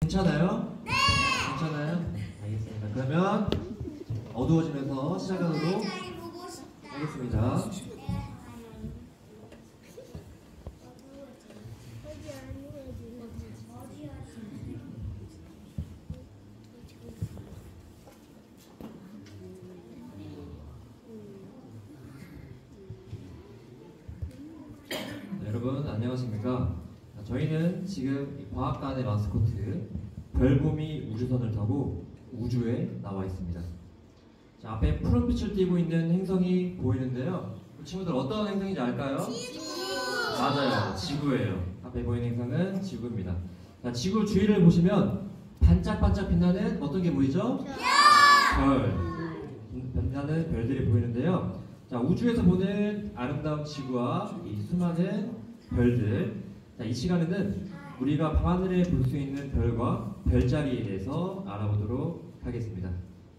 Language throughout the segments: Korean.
괜찮아요? 네! 괜찮아요? 알겠습니다. 그러면 어두워지면서 시작하도록 하겠습니다. 네, 여러분 안녕하십니까? 저희는 지금 과학관의 마스코트 별곰이 우주선을 타고 우주에 나와 있습니다. 자, 앞에 푸른빛을 띠고 있는 행성이 보이는데요. 친구들 어떤 행성인지 알까요? 지구! 맞아요, 지구예요. 앞에 보이는 행성은 지구입니다. 자, 지구 주위를 보시면 반짝반짝 빛나는 어떤 게 보이죠? 별! 빛나는 별들이 보이는데요. 자, 우주에서 보는 아름다운 지구와 이 수많은 별들. 자, 이 시간에는 우리가 밤하늘에 볼 수 있는 별과 별자리에 대해서 알아보도록 하겠습니다.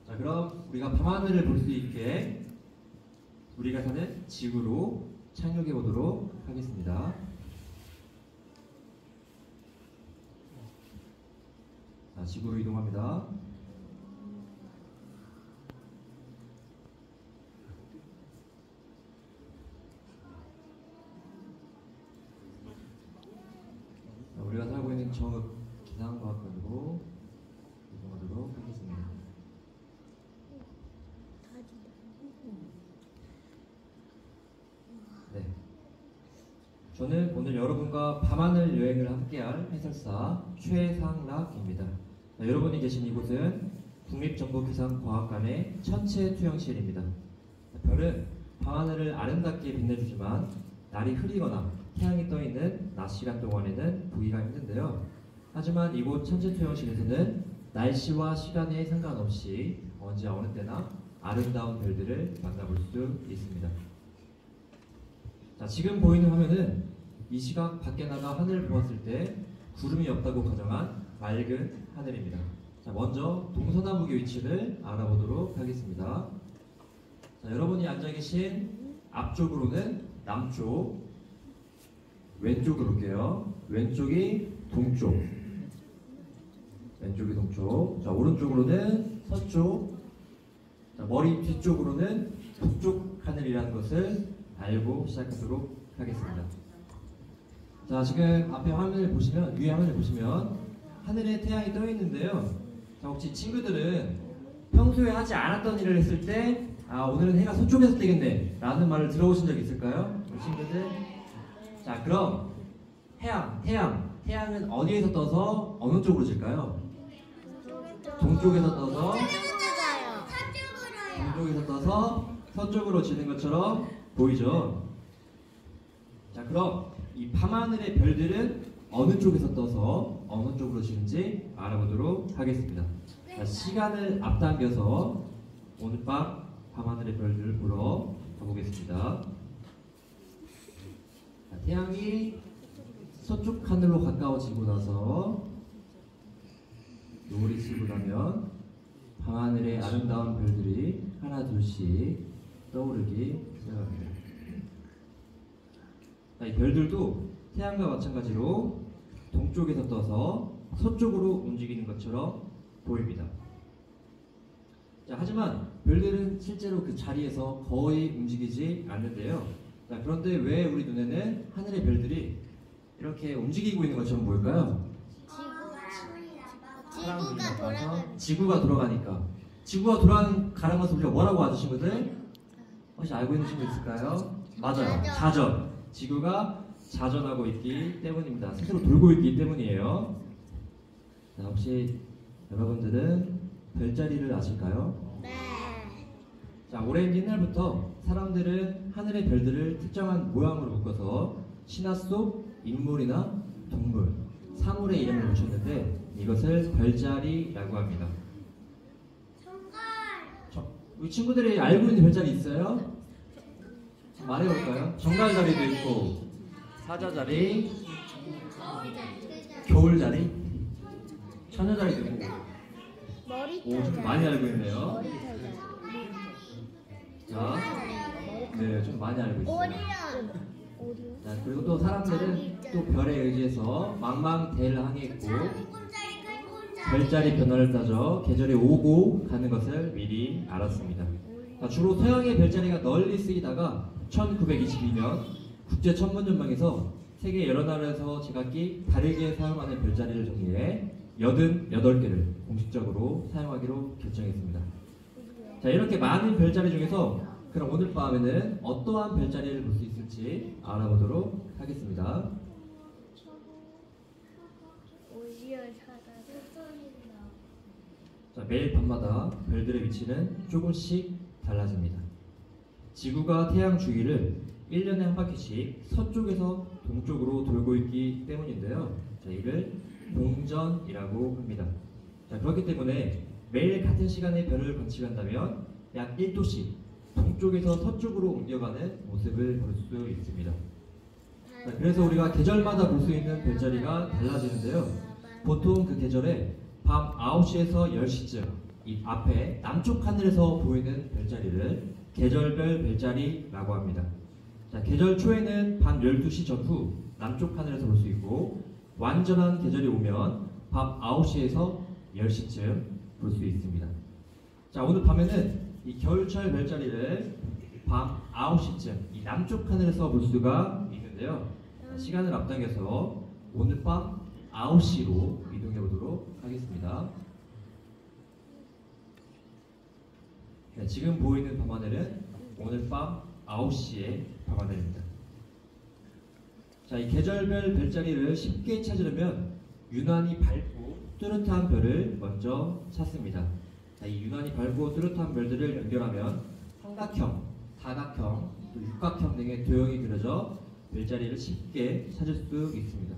자, 그럼 우리가 밤하늘을 볼 수 있게 우리가 사는 지구로 착륙해 보도록 하겠습니다. 자, 지구로 이동합니다. 우리가 살고 있는 정읍 기상과학관으로 이동하도록 하겠습니다. 네, 저는 오늘 여러분과 밤하늘 여행을 함께할 해설사 최상락입니다. 여러분이 계신 이곳은 국립정보기상과학관의 천체 투영실입니다. 별은 밤하늘을 아름답게 빛내주지만 날이 흐리거나 태양이 떠있는 낮 시간 동안에는 보기가 힘든데요. 하지만 이곳 천체투영실에서는 날씨와 시간에 상관없이 언제 어느 때나 아름다운 별들을 만나볼 수 있습니다. 자, 지금 보이는 화면은 이 시각 밖에 나가 하늘을 보았을 때 구름이 없다고 가정한 맑은 하늘입니다. 자, 먼저 동서남북의 위치를 알아보도록 하겠습니다. 자, 여러분이 앉아 계신 앞쪽으로는 남쪽, 왼쪽으로 올게요. 왼쪽이 동쪽, 왼쪽이 동쪽. 자, 오른쪽으로는 서쪽. 자, 머리 뒤쪽으로는 북쪽 하늘이라는 것을 알고 시작하도록 하겠습니다. 자, 지금 앞에 화면을 보시면, 위에 화면을 보시면 하늘에 태양이 떠 있는데요. 자, 혹시 친구들은 평소에 하지 않았던 일을 했을 때 오늘은 해가 서쪽에서 뜨겠네 라는 말을 들어보신 적 있을까요? 친구들? 자, 그럼 태양은 어디에서 떠서 어느 쪽으로 질까요? 동쪽에서 떠서 동쪽에서 떠서 서쪽으로 지는 것처럼 보이죠? 자, 그럼 이 밤하늘의 별들은 어느 쪽에서 떠서 어느 쪽으로 지는지 알아보도록 하겠습니다. 자, 시간을 앞당겨서 오늘 밤 밤하늘의 별들을 보러 가보겠습니다. 자, 태양이 서쪽 하늘로 가까워지고 나서 노을이 지고 나면 밤하늘의 아름다운 별들이 하나 둘씩 떠오르기 시작합니다. 자, 이 별들도 태양과 마찬가지로 동쪽에서 떠서 서쪽으로 움직이는 것처럼 보입니다. 자, 하지만 별들은 실제로 그 자리에서 거의 움직이지 않는데요. 자, 그런데 왜 우리 눈에는 하늘의 별들이 이렇게 움직이고 있는 것처럼 보일까요? 지구가 돌아가니까. 지구가 돌아가는 것을 우리가 뭐라고 하죠, 친구들? 혹시 알고 있는 친구 있을까요? 맞아요, 자전. 지구가 자전하고 있기 때문입니다. 스스로 돌고 있기 때문이에요. 자, 혹시 여러분들은 별자리를 아실까요? 네. 자, 오랜 옛날부터 사람들은 하늘의 별들을 특정한 모양으로 묶어서 신화 속 인물이나 동물, 사물의 이름을 붙였는데 이것을 별자리라고 합니다. 우리 친구들이 알고 있는 별자리 있어요? 말해볼까요? 정갈자리도 있고, 사자자리, 겨울자리, 처녀자리도 있고. 오, 좀 많이 알고 있네요. 자, 네, 좀 많이 알고 있어요. 자, 그리고 또 사람들은 또 별에 의지해서 망망대해를 항해했고, 별자리 변화를 따져 계절이 오고 가는 것을 미리 알았습니다. 주로 서양의 별자리가 널리 쓰이다가 1922년 국제천문연맹에서 세계 여러 나라에서 제각기 다르게 사용하는 별자리를 정리해 88개를 공식적으로 사용하기로 결정했습니다. 자, 이렇게 많은 별자리 중에서 그럼 오늘 밤에는 어떠한 별자리를 볼 수 있을지 알아보도록 하겠습니다. 자, 매일 밤마다 별들의 위치는 조금씩 달라집니다. 지구가 태양 주위를 1년에 한 바퀴씩 서쪽에서 동쪽으로 돌고 있기 때문인데요. 자, 이를 동전이라고 합니다. 자, 그렇기 때문에 매일 같은 시간에 별을 관측한다면 약 1도씩 동쪽에서 서쪽으로 옮겨가는 모습을 볼 수 있습니다. 자, 그래서 우리가 계절마다 볼 수 있는 별자리가 달라지는데요. 보통 그 계절에 밤 9시에서 10시쯤 이 앞에 남쪽 하늘에서 보이는 별자리를 계절별 별자리라고 합니다. 자, 계절 초에는 밤 12시 전후 남쪽 하늘에서 볼 수 있고 완전한 계절이 오면 밤 9시에서 10시쯤 볼 수 있습니다. 자, 오늘 밤에는 이 겨울철 별자리를 밤 9시쯤 이 남쪽 하늘에서 볼 수가 있는데요. 자, 시간을 앞당겨서 오늘 밤 9시로 이동해 보도록 하겠습니다. 네, 지금 보이는 밤하늘은 오늘 밤 9시의 밤하늘입니다. 자, 이 계절별 별자리를 쉽게 찾으려면 유난히 밝고 뚜렷한 별을 먼저 찾습니다. 자, 이 유난히 밝고 뚜렷한 별들을 연결하면 삼각형, 사각형, 또 육각형 등의 도형이 그려져 별자리를 쉽게 찾을 수 있습니다.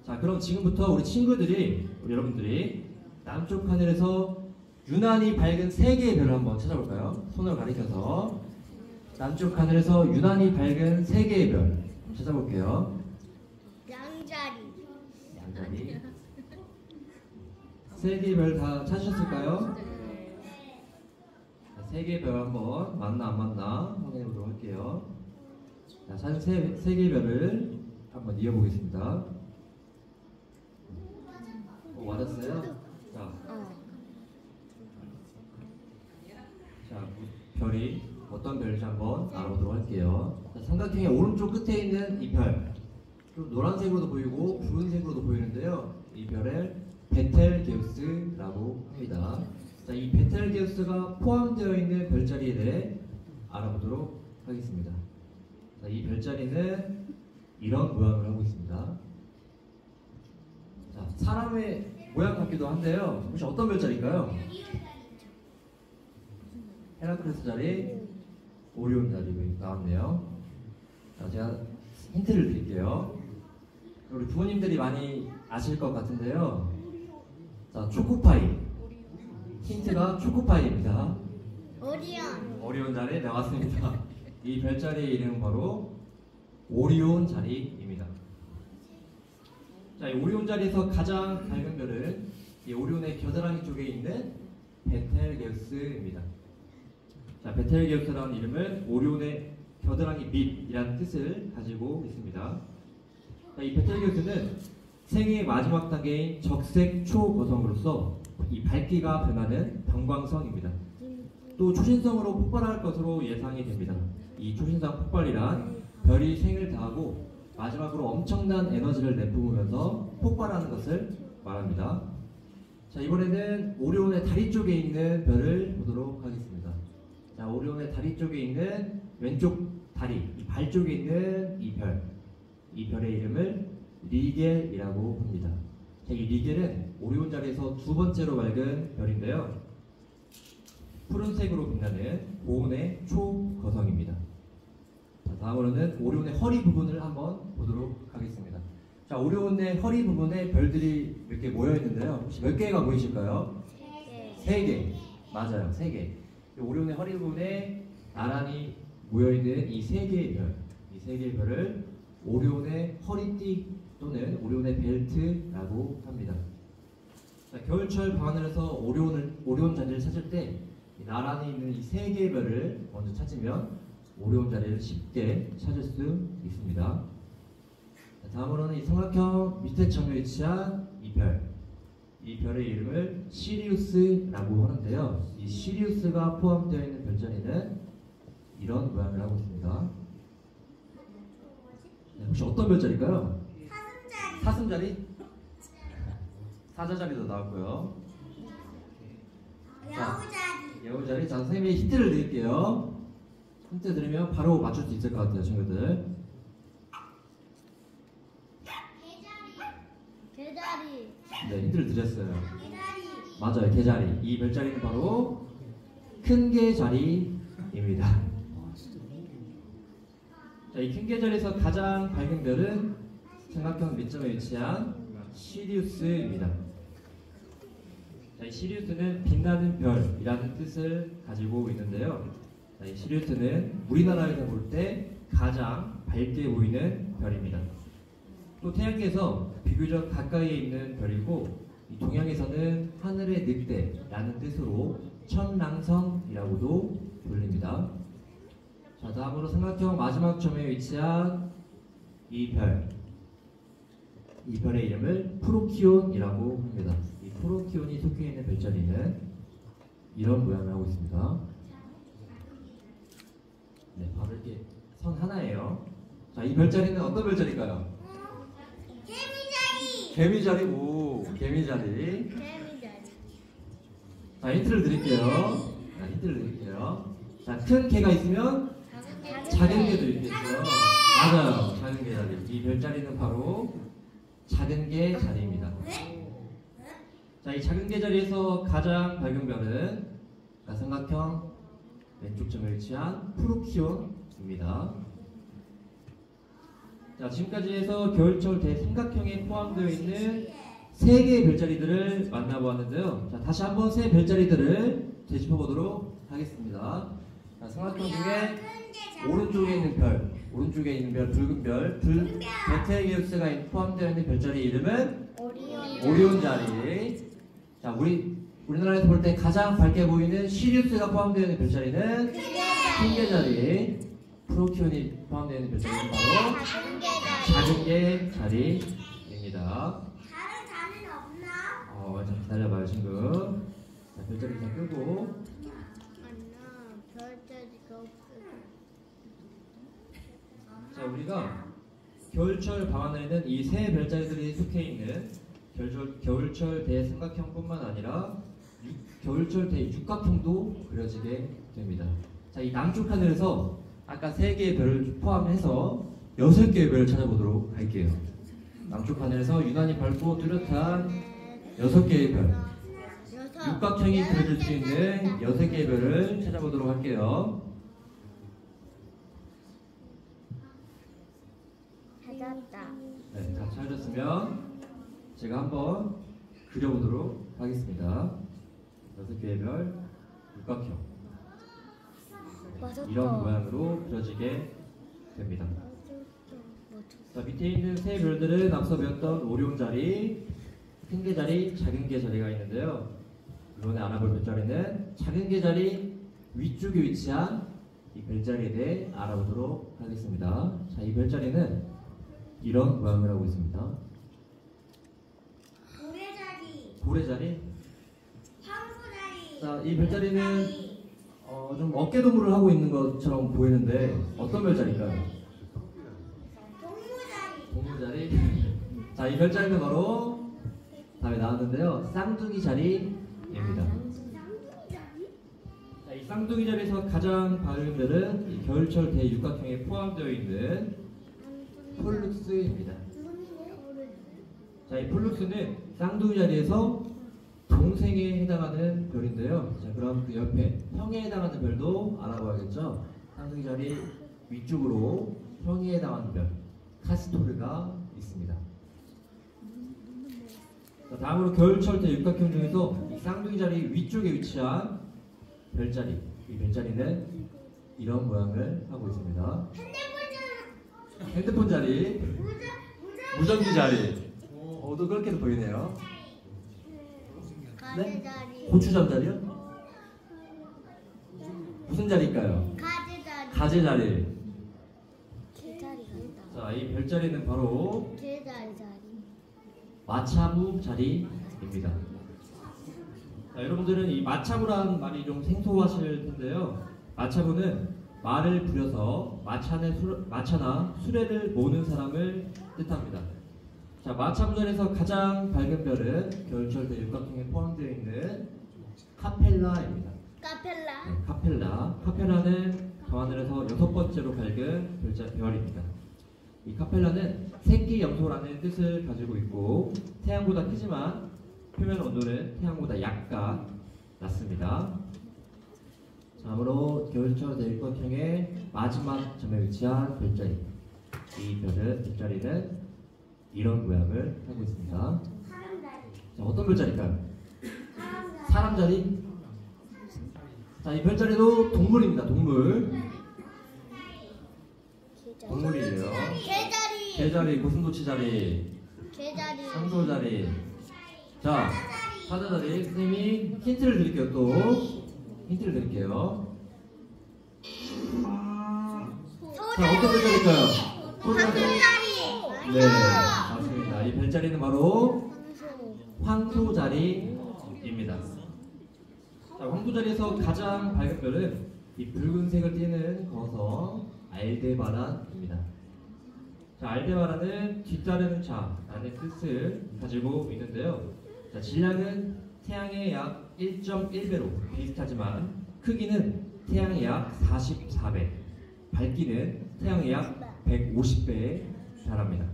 자, 그럼 지금부터 우리 여러분들이 남쪽 하늘에서 유난히 밝은 3개의 별을 한번 찾아볼까요? 손을 가리켜서 남쪽 하늘에서 유난히 밝은 3개의 별 한번 찾아볼게요. 양자리 3개의 별 다 찾으셨을까요? 3개의 별 한번 맞나 안 맞나 확인해 보도록 할게요. 자, 찾은 3개의 별을 한번 이어보겠습니다. 맞았어요? 자, 별이 어떤 별인지 한번 알아보도록 할게요. 자, 삼각형의 오른쪽 끝에 있는 이 별, 좀 노란색으로도 보이고 붉은색으로도 보이는데요. 이 별을 베텔게우스라고 합니다. 자, 이 베텔게우스가 포함되어 있는 별자리에 대해 알아보도록 하겠습니다. 자, 이 별자리는 이런 모양을 하고 있습니다. 자, 사람의 모양 같기도 한데요. 혹시 어떤 별자리일까요? 헤라클레스 자리, 오리온 자리 나왔네요. 자, 제가 힌트를 드릴게요. 우리 부모님들이 많이 아실 것 같은데요. 자, 초코파이. 힌트가 초코파이입니다. 오리온 자리 나왔습니다. 이 별자리의 이름은 바로 오리온 자리입니다. 자, 이 오리온 자리에서 가장 밝은 별은 이 오리온의 겨드랑이 쪽에 있는 베텔게우스입니다. 자, 베텔게우스라는 이름은 오리온의 겨드랑이 밑이라는 뜻을 가지고 있습니다. 자, 이 베텔게우스는 생애의 마지막 단계인 적색 초거성으로서 이 밝기가 변하는 병광성입니다. 또 초신성으로 폭발할 것으로 예상이 됩니다. 이 초신성 폭발이란 별이 생을 다하고 마지막으로 엄청난 에너지를 내뿜으면서 폭발하는 것을 말합니다. 자, 이번에는 오리온의 다리 쪽에 있는 별을 보도록 하겠습니다. 자, 오리온의 다리 쪽에 있는 왼쪽 다리, 이 발 쪽에 있는 이 별의 이름을 리겔이라고 합니다. 자, 이 리겔은 오리온 자리에서 두 번째로 밝은 별인데요. 푸른색으로 빛나는 고온의 초거성입니다. 자, 다음으로는 오리온의 허리 부분을 한번 보도록 하겠습니다. 자, 오리온의 허리 부분에 별들이 몇 개 모여 있는데요. 혹시 몇 개가 보이실까요? 3개. 맞아요, 3개. 오리온의 허리 부분에 나란히 모여 있는 이 3개의 별, 이 3개의 별을 오리온의 허리띠 또는 오리온의 벨트라고 합니다. 자, 겨울철 밤하늘에서 오리온 자리를 찾을 때 나란히 있는 이 3개의 별을 먼저 찾으면 오리온 자리를 쉽게 찾을 수 있습니다. 자, 다음으로는 이 삼각형 밑에 점에 위치한 이 별, 이 별의 이름을 시리우스라고 하는데요. 이 시리우스가 포함되어 있는 별자리는 이런 모양을 하고 있습니다. 네, 혹시 어떤 별자리일까요? 사슴자리? 사자자리도 나왔고요. 여우자리. 자, 선생님이 힌트를 드릴게요. 힌트 드리면 바로 맞출 수 있을 것 같아요, 친구들. 개자리. 네, 힌트를 드렸어요. 맞아요, 개자리. 이 별자리는 바로 큰 개자리입니다. 자, 이 큰 개자리에서 가장 밝은 별은 삼각형 밑점에 위치한 시리우스입니다. 자, 이 시리우스는 빛나는 별이라는 뜻을 가지고 있는데요. 자, 이 시리우스는 우리나라에서 볼 때 가장 밝게 보이는 별입니다. 또 태양계에서 비교적 가까이에 있는 별이고, 이 동양에서는 하늘의 늑대라는 뜻으로 천랑성이라고도 불립니다. 자, 다음으로 삼각형 마지막 점에 위치한 이 별의 이름을 프로키온이라고 합니다. 이 프로키온이 속해 있는 별자리는 이런 모양을 하고 있습니다. 네, 바로 이렇게 선 하나예요. 자, 이 별자리는 어떤 별자리일까요? 개미자리. 오, 개미자리. 자, 힌트를 드릴게요. 자, 큰 개가 있으면 작은 개도 있겠죠. 맞아요, 작은 개 자리. 이 별자리는 바로 작은 개 자리입니다. 자, 이 작은 개 자리에서 가장 밝은 별은 삼각형 왼쪽 점에 위치한 프로키온입니다. 자, 지금까지 해서 겨울철 대삼각형에 포함되어 있는 3개의 별자리들을 만나보았는데요. 자, 다시 한번 세 별자리들을 되짚어보도록 하겠습니다. 자, 삼각형 중에 오른쪽에 있는 별, 붉은 별, 베텔게우스가 포함되어 있는 별자리 이름은 오리온 자리. 자, 우리나라에서 볼 때 가장 밝게 보이는 시리우스가 포함되어 있는 별자리는 큰 개 자리. 프로키온이 포함되어 있는 별자리는 바로 작은 개 자리입니다. 다른 자리는 없나? 자, 기다려봐요, 친구. 자, 별자리 다 끄고. 별자리가 없어. 자, 우리가 겨울철 밤하늘에는 이 세 별자리들이 속해 있는 겨울철 대삼각형뿐만 아니라 겨울철 대육각형도 그려지게 됩니다. 자, 이 남쪽 하늘에서 아까 3개의 별을 포함해서 6개의 별을 찾아보도록 할게요. 남쪽 하늘에서 유난히 밝고 뚜렷한 6개의 별, 육각형이 그려질 수 있는 6개의 별을 찾아보도록 할게요. 찾았다. 네, 다 찾으셨으면 제가 한번 그려보도록 하겠습니다. 6개의 별, 육각형. 이런 모양으로 그려지게 됩니다. 자, 밑에 있는 세 별들은 앞서 배웠던 오리온 자리, 큰 개 자리, 작은 개 자리가 있는데요. 이번에 알아볼 별자리는 작은 개 자리 위쪽에 위치한 이 별자리에 대해 알아보도록 하겠습니다. 자, 이 별자리는 이런 모양을 하고 있습니다. 고래자리. 자, 이 별자리는 좀 어깨동무를 하고 있는 것처럼 보이는데 어떤 별자리일까요? 동무자리. 자, 이 별자리는 바로 답이 나왔는데요. 쌍둥이 자리입니다. 자, 이 쌍둥이 자리에서 가장 밝은 별은 이 겨울철 대육각형에 포함되어 있는 폴룩스입니다. 자, 이 폴룩스는 쌍둥이 자리에서 동생에 해당하는 별인데요. 자, 그럼 그 옆에 형에 해당하는 별도 알아봐야겠죠. 쌍둥이 자리 위쪽으로 형에 해당하는 별 카스토르가 있습니다. 자, 다음으로 겨울철 대육각형 중에서 이 쌍둥이 자리 위쪽에 위치한 별자리, 이 별자리는 이런 모양을 하고 있습니다. 핸드폰 자리, 무전기 자리. 또 그렇게도 보이네요. 네? 고추장 자리요? 무슨 자리일까요? 가재 자리. 자, 이 별자리는 바로 마차무 자리입니다. 자, 여러분들은 이 마차부란 말이 좀 생소하실 텐데요. 마차부는 말을 부려서 마차나 수레를 모는 사람을 뜻합니다. 자, 마차부전에서 가장 밝은 별은 겨울철 대육각형에 포함되어 있는 카펠라입니다. 카펠라. 네, 카펠라. 카펠라는 밤하늘에서 6번째로 밝은 별입니다. 이 카펠라는 새끼 염소라는 뜻을 가지고 있고 태양보다 크지만 표면 온도는 태양보다 약간 낮습니다. 다음으로 겨울철 대육각형의 마지막 점에 위치한 별자리. 이 별자리는 이런 모양을 하고 있습니다. 자, 어떤 별자리일까요? 사람 자리? 자, 이 별자리도 동물입니다. 동물이에요. 개자리. 개자리, 고슴도치 자리, 개자리. 상소 자리. 자, 사자 자리. 선생님이 힌트를 드릴게요. 또 힌트를 드릴게요. 자, 어떤 별자리일까요? 황소자리. 네, 맞습니다. 이 별자리는 바로 황소자리입니다. 자, 황소자리에서 가장 밝은 별은 이 붉은색을 띠는 거성 알데바란입니다. 자, 알데바란은 뒤따르는 자라는 뜻을 가지고 있는데요. 자, 질량은 태양의 약 1.1배로 비슷하지만 크기는 태양의 약 44배, 밝기는 태양의 약 150배에 달합니다.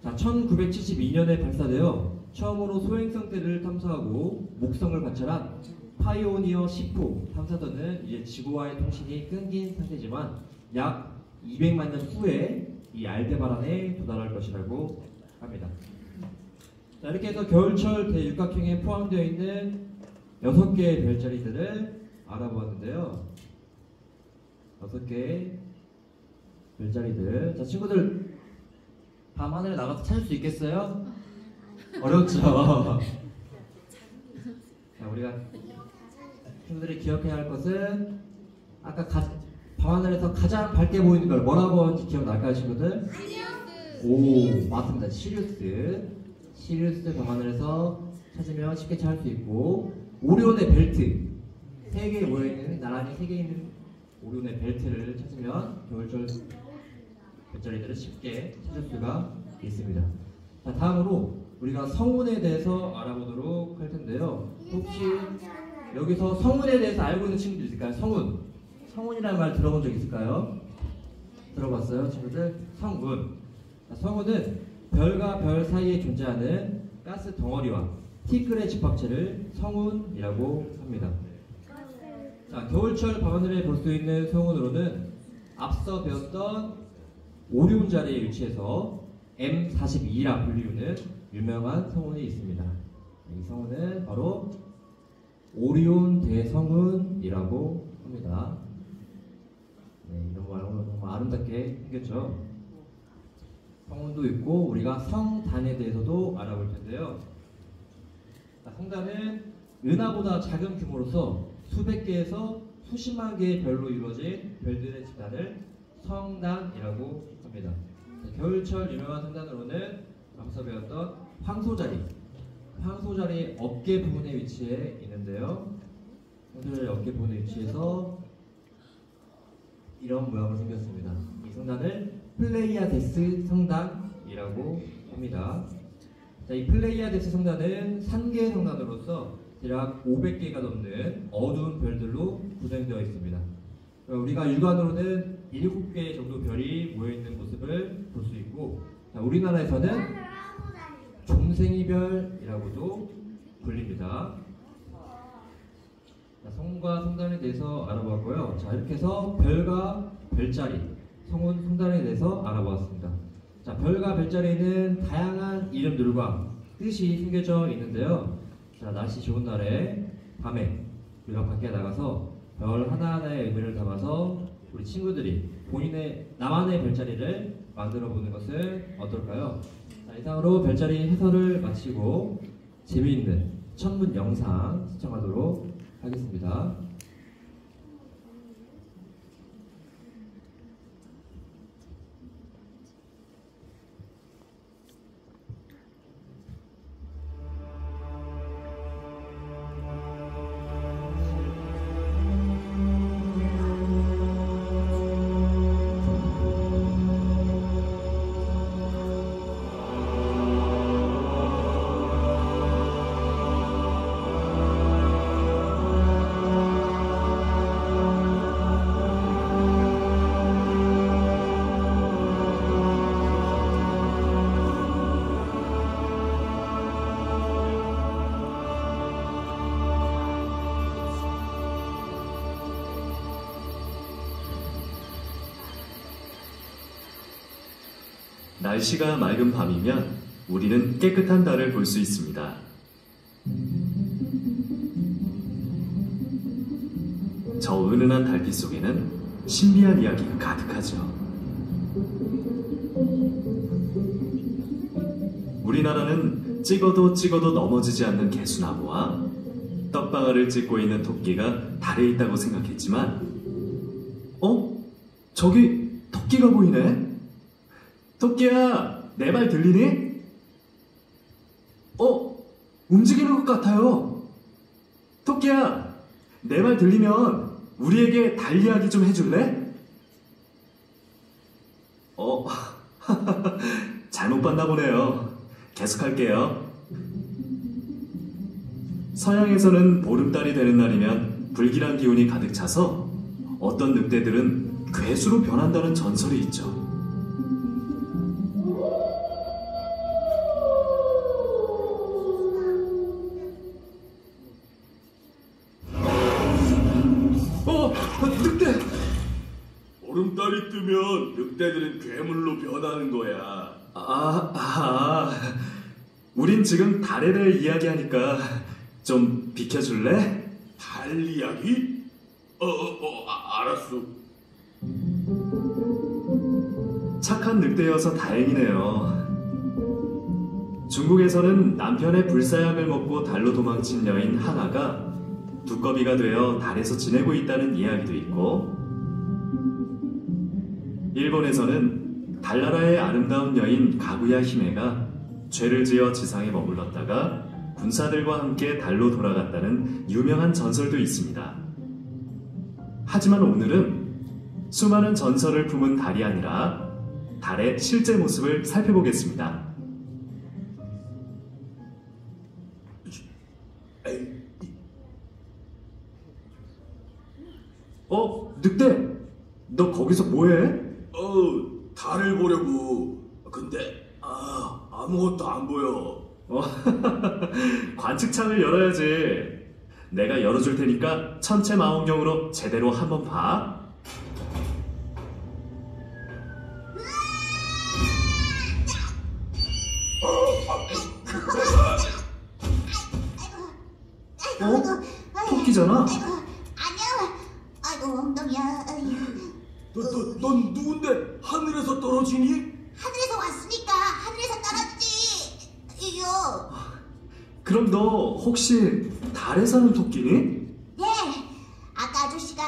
자, 1972년에 발사되어 처음으로 소행성 때를 탐사하고 목성을 관찰한 파이오니어 10호 탐사선은 이제 지구와의 통신이 끊긴 상태지만 약 200만 년 후에 이 알데바란에 도달할 것이라고 합니다. 자, 이렇게 해서 겨울철 대육각형에 포함되어 있는 6개의 별자리들을 알아보았는데요. 6개의 별자리들. 자, 친구들 밤하늘에 나가서 찾을 수 있겠어요? 어렵죠? 자, 우리가 친구들이 기억해야 할 것은 아까 밤하늘에서 가장 밝게 보이는 걸 뭐라고 하는지 기억날까요, 친구들? 오, 맞습니다. 시리우스 밤하늘에서 찾으면 쉽게 찾을 수 있고, 오리온의 벨트, 나란히 3개 있는 오리온의 벨트를 찾으면 겨울철 별자리들을 쉽게 찾을 수가 있습니다. 자, 다음으로 우리가 성운에 대해서 알아보도록 할 텐데요. 혹시 여기서 성운에 대해서 알고 있는 친구들 있을까요? 성운이라는 말 들어본 적 있을까요? 들어봤어요, 친구들? 성운. 자, 성운은 별과 별 사이에 존재하는 가스 덩어리와 티끌의 집합체를 성운이라고 합니다. 자, 겨울철 밤하늘에 볼 수 있는 성운으로는 앞서 배웠던 오리온 자리에 위치해서 M42라 불리우는 유명한 성운이 있습니다. 이 성운은 바로 오리온 대성운이라고 합니다. 네, 이런 거 정말 아름답게 생겼죠. 성운도 있고 우리가 성단에 대해서도 알아볼 텐데요. 자, 성단은 은하보다 작은 규모로서 수백 개에서 수십만 개의 별로 이루어진 별들의 집단을 성단이라고 합니다. 자, 겨울철 유명한 성단으로는 앞서 배웠던 황소자리 어깨 부분에 위치해 있는데요. 황소자리 어깨 부분에 위치해서 이런 모양으로 생겼습니다. 이 성단을 플레이아데스 성단이라고 합니다. 자, 이 플레이아데스 성단은 산계 성단으로서 대략 500개가 넘는 어두운 별들로 구성되어 있습니다. 우리가 육안으로는 7개 정도 별이 모여있는 모습을 볼 수 있고, 자, 우리나라에서는 종생이별이라고도 불립니다. 자, 성과 성단에 대해서 알아보았고요. 자, 이렇게 해서 별과 별자리, 성운, 성단에 대해서 알아보았습니다. 자, 별과 별자리는 다양한 이름들과 뜻이 숨겨져 있는데요. 자, 날씨 좋은 날에 밤에 우리가 밖에 나가서 별 하나하나의 의미를 담아서 우리 친구들이 나만의 별자리를 만들어 보는 것은 어떨까요? 자, 이상으로 별자리 해설을 마치고 재미있는 천문 영상 시청하도록 하겠습니다. 날씨가 맑은 밤이면 우리는 깨끗한 달을 볼 수 있습니다. 저 은은한 달빛 속에는 신비한 이야기가 가득하죠. 우리나라는 찍어도 찍어도 넘어지지 않는 개수나무와 떡방아를 찍고 있는 토끼가 달에 있다고 생각했지만 저기 토끼가 보이네? 토끼야, 내 말 들리니? 움직이는 것 같아요. 토끼야, 내 말 들리면 우리에게 달 이야기 좀 해줄래? 잘못 봤나 보네요. 계속할게요. 서양에서는 보름달이 되는 날이면 불길한 기운이 가득 차서 어떤 늑대들은 괴수로 변한다는 전설이 있죠. 늑대! 보름달이 뜨면 늑대들은 괴물로 변하는 거야. 우린 지금 달에 대해 이야기하니까 좀 비켜줄래? 달 이야기? 알았어. 착한 늑대여서 다행이네요. 중국에서는 남편의 불사약을 먹고 달로 도망친 여인 하나가 두꺼비가 되어 달에서 지내고 있다는 이야기도 있고, 일본에서는 달나라의 아름다운 여인 가구야 히메가 죄를 지어 지상에 머물렀다가 군사들과 함께 달로 돌아갔다는 유명한 전설도 있습니다. 하지만 오늘은 수많은 전설을 품은 달이 아니라 달의 실제 모습을 살펴보겠습니다. 늑대! 너 거기서 뭐해? 달을 보려고. 근데 아무것도 안 보여. 관측창을 열어야지. 내가 열어줄 테니까 천체 망원경으로 제대로 한번 봐. 토끼잖아. 아니야. 아이고 엉덩이야. 넌 누군데 하늘에서 떨어지니? 하늘에서 왔으니까 하늘에서 떨어지지. 이요. 그럼 너 혹시 달에 사는 토끼니? 네. 아까 아저씨가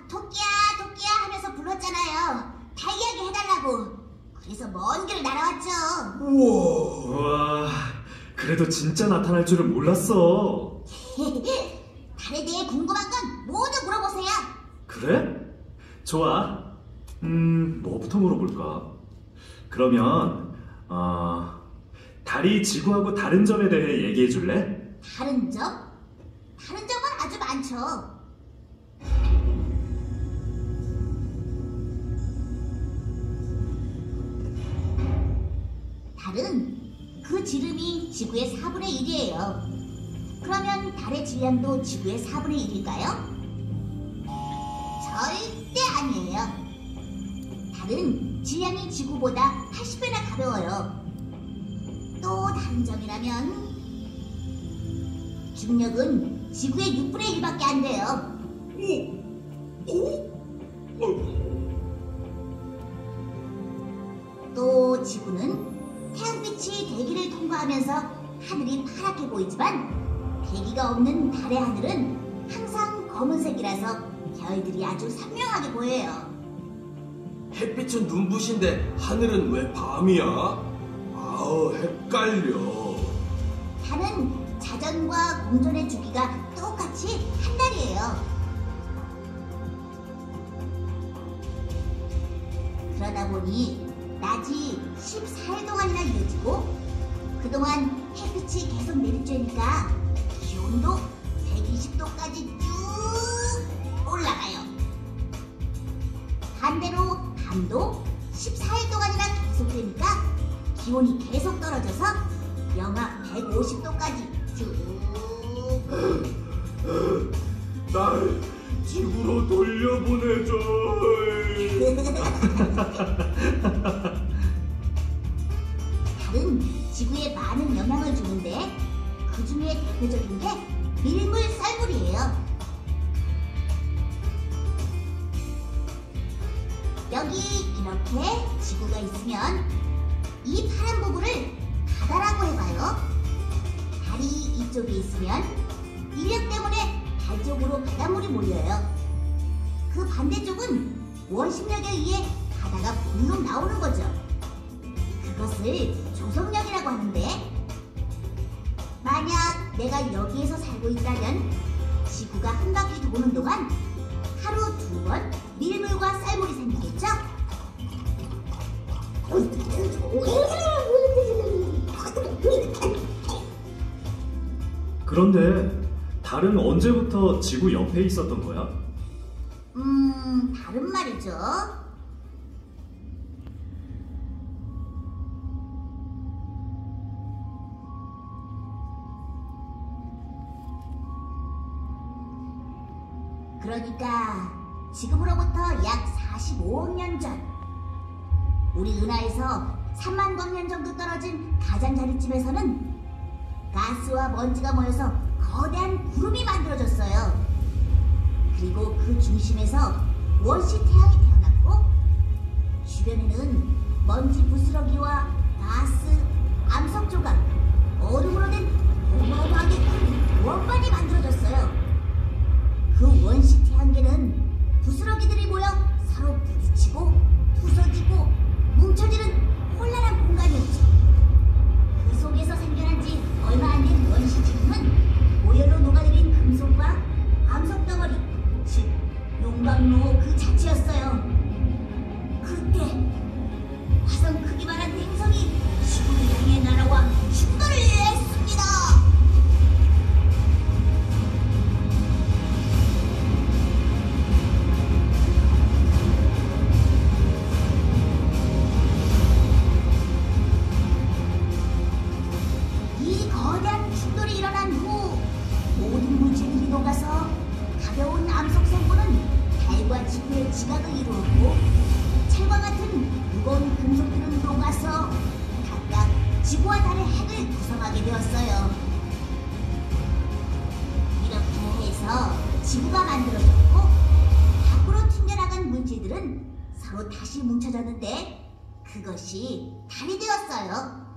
토끼야 토끼야 하면서 불렀잖아요. 달 이야기 해달라고. 그래서 먼 길을 날아왔죠. 우와, 그래도 진짜 나타날 줄은 몰랐어. 달에 대해 궁금한 건 모두 물어보세요. 그래? 좋아. 뭐부터 물어볼까? 그러면 달이 지구하고 다른 점에 대해 얘기해 줄래? 다른 점? 다른 점은 아주 많죠. 달은 그 지름이 지구의 4분의 1이에요. 그러면 달의 질량도 지구의 4분의 1일까요? 절대 아니에요. 달은 질량이 지구보다 80배나 가벼워요. 또 다른 점이라면 중력은 지구의 6분의 1밖에 안 돼요. 또 지구는 태양빛이 대기를 통과하면서 하늘이 파랗게 보이지만 대기가 없는 달의 하늘은 항상 검은색이라서 별들이 아주 선명하게 보여요. 햇빛은 눈부신데 하늘은 왜 밤이야? 헷갈려. 달은 자전과 공전의 주기가 똑같이 한 달이에요. 그러다 보니 낮이 14일 동안이나 이어지고 그동안 햇빛이 계속 내리쬐니까 기온도 120도까지 쭉 올라가요. 반대로 밤도 14일 동안이나 계속되니까 기온이 계속 떨어져서 영하 150도까지 쭉. 날 지구로 돌려보내줘. 대표적인 게 밀물 썰물이에요. 여기 이렇게 지구가 있으면 이 파란 부분을 바다라고 해봐요. 달이 이쪽에 있으면 인력 때문에 달 쪽으로 바닷물이 몰려요. 그 반대쪽은 원심력에 의해 바다가 불룩 나오는 거죠. 그것을 조성력이라고 하는데, 만약 내가 여기에서 살고 있다면 지구가 한 바퀴 도는 동안 하루 2번 밀물과 썰물이 생기겠죠? 그런데 달은 언제부터 지구 옆에 있었던 거야? 다른 말이죠. 그러니까 지금으로부터 약 45억 년 전, 우리 은하에서 3만 광년 정도 떨어진 가장자리쯤에서는 가스와 먼지가 모여서 거대한 구름이 만들어졌어요. 그리고 그 중심에서 원시 태양이 태어났고, 주변에는 먼지 부스러기와 가스, 암석 조각, 얼음으로 된 어마어마하게 큰 원반이 만들어졌어요. 그 원시 태양계는 부스러기들이 모여 서로 부딪히고 부서지고 뭉쳐지는 혼란한 공간이었죠. 그 속에서 생겨난 지 얼마 안 된 원시 지금은 오열로 녹아내린 금속과 암석 덩어리, 즉 용광로 그 자체였어요. 그때 화성 크기만한 행성이 지구를 향해 날아와 충돌을 했습니다. 이 거대한 충돌이 일어난 후 모든 물질들이 녹아서 가벼운 암석 성분은 달과 지구의 지각을 이루었고, 철과 같은 무거운 금속들은 녹아서 각각 지구와 달의 핵을 구성하게 되었어요. 이렇게 해서 지구가 만들어졌고, 밖으로 튕겨나간 물질들은 서로 다시 뭉쳐졌는데, 그것이 달이 되었어요.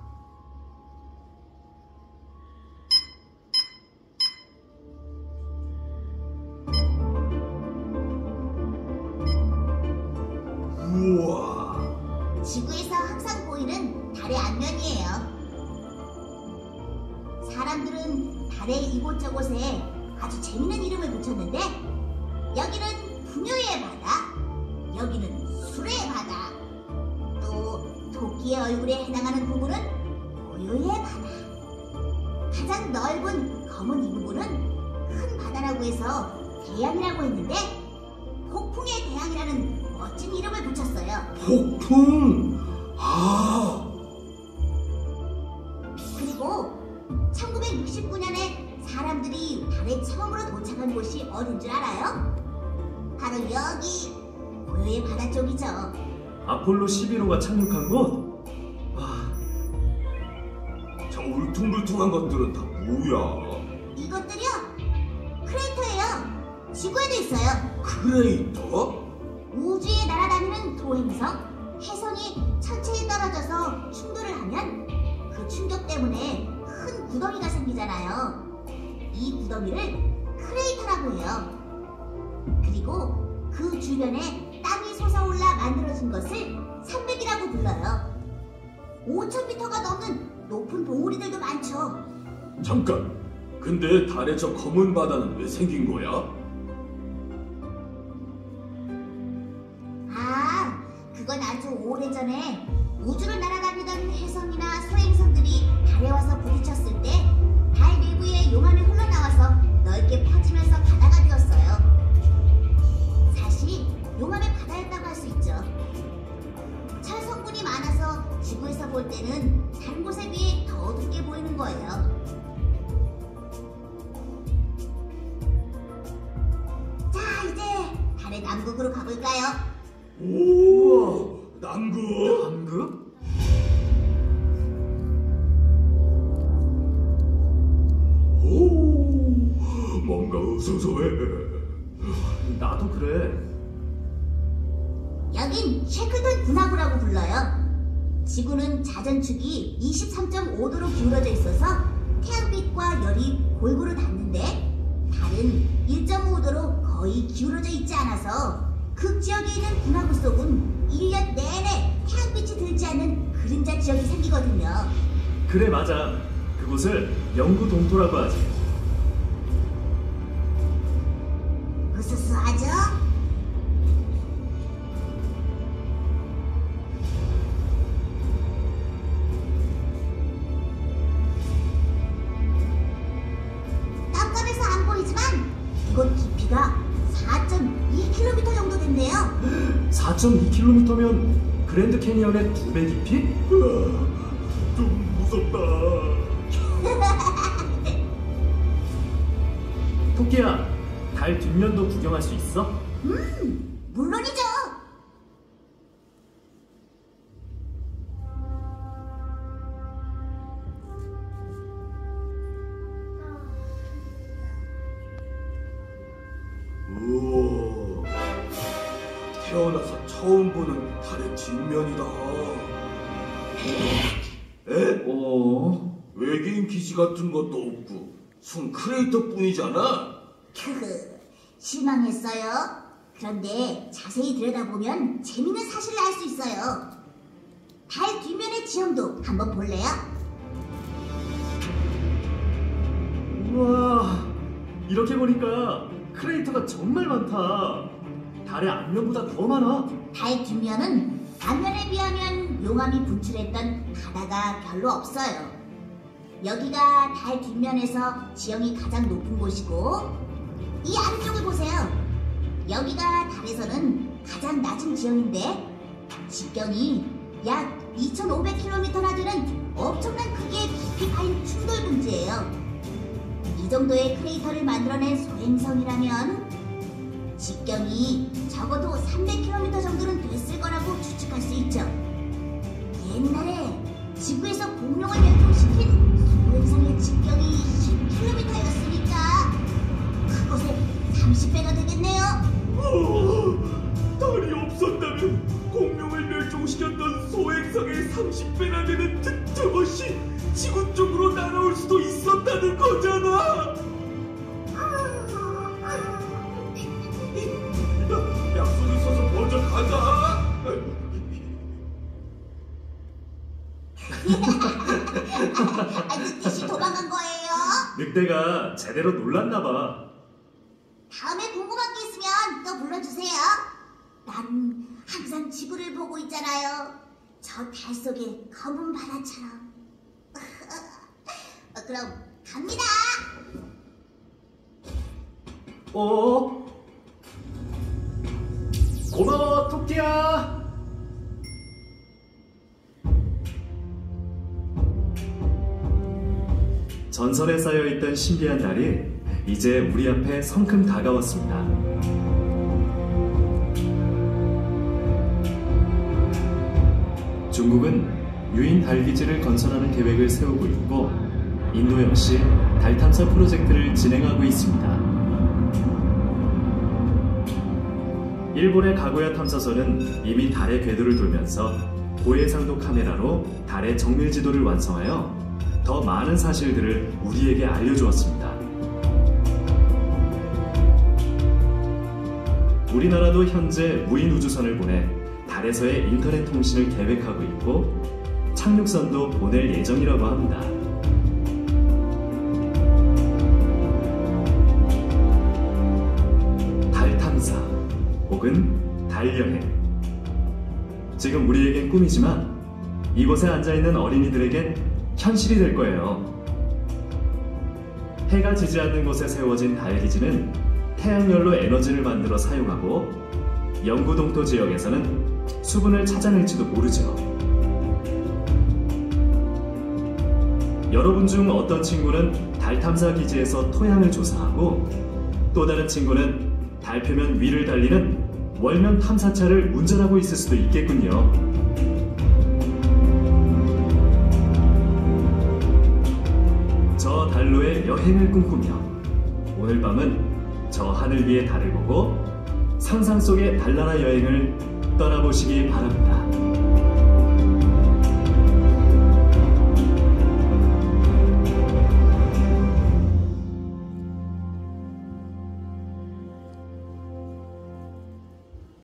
우와. 지구에서 항상 보이는 달의 앞면이에요. 사람들은 달의 이곳저곳에 아주 재밌는 이름을 붙였는데, 여기는 분유의 바다, 여기는 술의 바다, 또 토끼의 얼굴에 해당하는 부분은 고요의 바다, 가장 넓은 검은 이 부분은 큰 바다라고 해서 대양이라고 했는데, 폭풍의 대양이라는 멋진 이름을 붙였어요. 폭풍. 아. 그리고 1969년에 사람들이 달에 처음으로 도착한 곳이 어딘 줄 알아요? 바로 여기 고요의 바다 쪽이죠. 아폴로 11호가 착륙한 곳? 아, 저 울퉁불퉁한 것들은 다 뭐야? 이것들이요? 크레이터예요. 지구에도 있어요. 크레이터? 우주에 날아다니는 도행성, 혜성이 천체에 떨어져서 충돌을 하면 그 충격 때문에 큰 구덩이가 생기잖아요. 이 구덩이를 크레이터라고 해요. 그리고 그 주변에 땅이 솟아올라 만들어진 것을 산맥이라고 불러요. 5,000m가 넘는 높은 봉우리들도 많죠. 잠깐. 근데 달에 저 검은 바다는 왜 생긴 거야? 아, 그건 아주 오래전에 우주를 날아다니던 혜성이나 소행성들이 달에 와서 부딪혔을 때 달 내부에 용암이 흘러나와서 넓게 퍼지면서 바다가 되었어요. 사실 용암의 바다였다고 할 수 있죠. 철 성분이 많아서 지구에서 볼 때는 다른 곳에 비해 더 어둡게 보이는 거예요. 자, 이제 달의 남극으로 가볼까요? 오, 남극. 남극? 오, 소소해. 나도 그래. 여긴 쉐클턴 분화구라고 불러요. 지구는 자전축이 23.5도로 기울어져 있어서 태양빛과 열이 골고루 닿는데 달은 1.5도로 거의 기울어져 있지 않아서 극지역에 있는 분화구 속은 1년 내내 태양빛이 들지 않는 그림자 지역이 생기거든요. 그래, 맞아. 그곳을 영구 동토라고 하지. 으스스하죠? 깜깜해서 안 보이지만 이곳 깊이가 4.2km 정도 된대요. 4.2km면 그랜드 캐니언의 2배 깊이? 좀 무섭다. 토끼야, 달 뒷면도 구경할 수 있어? 물론이죠. 우와, 태어나서 처음 보는 달의 뒷면이다. 에? 외계인 기지 같은 것도 없고 순 크레이터뿐이잖아. 실망했어요. 그런데 자세히 들여다보면 재밌는 사실을 알 수 있어요. 달 뒷면의 지형도 한번 볼래요? 우와, 이렇게 보니까 크레이터가 정말 많다. 달의 앞면보다 더 많아. 달 뒷면은 앞면에 비하면 용암이 분출했던 바다가 별로 없어요. 여기가 달 뒷면에서 지형이 가장 높은 곳이고 이 아래쪽을 보세요. 여기가 달에서는 가장 낮은 지형인데 직경이 약 2,500km나 되는 엄청난 크기의 깊이 파인 충돌 분지예요. 이 정도의 크레이터를 만들어낸 소행성이라면 직경이 적어도 300km 정도는 됐을 거라고 추측할 수 있죠. 옛날에 지구에서 공룡을 멸종시킨 소행성의 직경이 10km였으니까 그곳에 30배가 되겠네요. 달이 없었다면 공룡을 멸종시켰던 소행성의 30배나 되는 저것이 지구 쪽으로 날아올 수도 있었다는 거잖아. 약속 있어서 먼저 가자. 늑대씨 도망간 거예요? 늑대가 제대로 놀랐나 봐. 다음에 궁금한 게 있으면 또 불러주세요. 난 항상 지구를 보고 있잖아요. 저 달 속의 검은 바다처럼. 그럼 갑니다. 고마워, 토끼야. 전설에 쌓여있던 신비한 달이 이제 우리 앞에 성큼 다가왔습니다. 중국은 유인 달 기지를 건설하는 계획을 세우고 있고 인도 역시 달 탐사 프로젝트를 진행하고 있습니다. 일본의 가고야 탐사선은 이미 달의 궤도를 돌면서 고해상도 카메라로 달의 정밀 지도를 완성하여 더 많은 사실들을 우리에게 알려주었습니다. 우리나라도 현재 무인 우주선을 보내 달에서의 인터넷 통신을 계획하고 있고 착륙선도 보낼 예정이라고 합니다. 달 탐사 혹은 달 여행. 지금 우리에겐 꿈이지만 이곳에 앉아있는 어린이들에겐 현실이 될 거예요. 해가 지지 않는 곳에 세워진 달 기지는 태양열로 에너지를 만들어 사용하고 영구 동토 지역에서는 수분을 찾아낼지도 모르죠. 여러분 중 어떤 친구는 달 탐사 기지에서 토양을 조사하고 또 다른 친구는 달 표면 위를 달리는 월면 탐사차를 운전하고 있을 수도 있겠군요. 저 달로의 여행을 꿈꾸며 오늘 밤은 저 하늘 위의 달을 보고 상상 속의 달나라 여행을 떠나보시기 바랍니다.